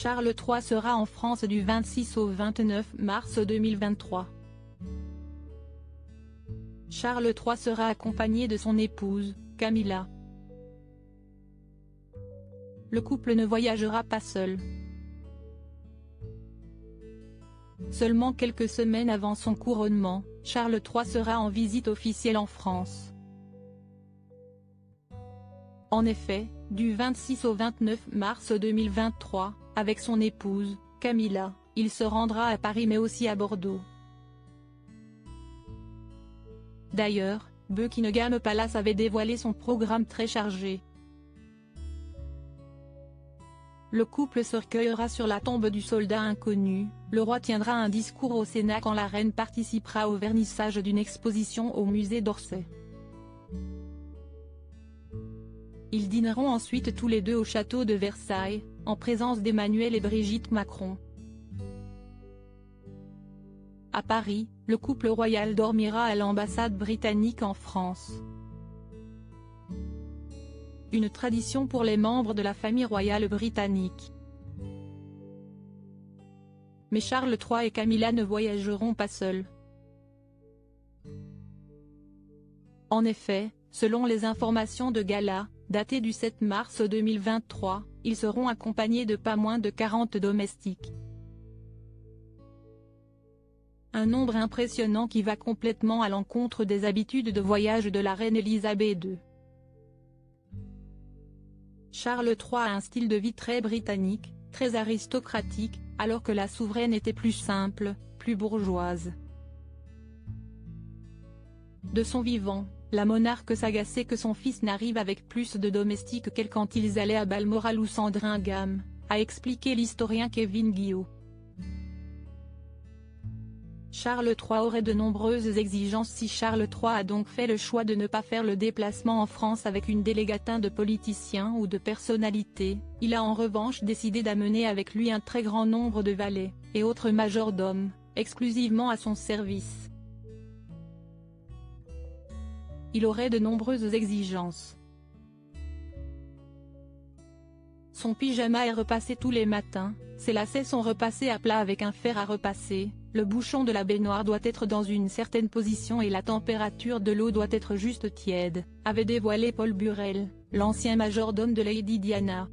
Charles III sera en France du 26 au 29 mars 2023. Charles III sera accompagné de son épouse, Camilla. Le couple ne voyagera pas seul. Seulement quelques semaines avant son couronnement, Charles III sera en visite officielle en France. En effet, du 26 au 29 mars 2023, avec son épouse, Camilla, il se rendra à Paris mais aussi à Bordeaux. D'ailleurs, Buckingham Palace avait dévoilé son programme très chargé. Le couple se recueillera sur la tombe du soldat inconnu, le roi tiendra un discours au Sénat quand la reine participera au vernissage d'une exposition au musée d'Orsay. Ils dîneront ensuite tous les deux au château de Versailles, en présence d'Emmanuel et Brigitte Macron. À Paris, le couple royal dormira à l'ambassade britannique en France. Une tradition pour les membres de la famille royale britannique. Mais Charles III et Camilla ne voyageront pas seuls. En effet, selon les informations de Gala, datées du 7 mars 2023, ils seront accompagnés de pas moins de 40 domestiques. Un nombre impressionnant qui va complètement à l'encontre des habitudes de voyage de la reine Elisabeth II. Charles III a un style de vie très britannique, très aristocratique, alors que la souveraine était plus simple, plus bourgeoise. De son vivant, la monarque s'agaçait que son fils n'arrive avec plus de domestiques qu'elle quand ils allaient à Balmoral ou Sandringham, a expliqué l'historien Kevin Guillot. Charles III aurait de nombreuses exigences si Charles III a donc fait le choix de ne pas faire le déplacement en France avec une délégation de politiciens ou de personnalités, il a en revanche décidé d'amener avec lui un très grand nombre de valets, et autres majordomes, exclusivement à son service. Il aurait de nombreuses exigences. Son pyjama est repassé tous les matins, ses lacets sont repassés à plat avec un fer à repasser, le bouchon de la baignoire doit être dans une certaine position et la température de l'eau doit être juste tiède, avait dévoilé Paul Burrell, l'ancien majordome de Lady Diana.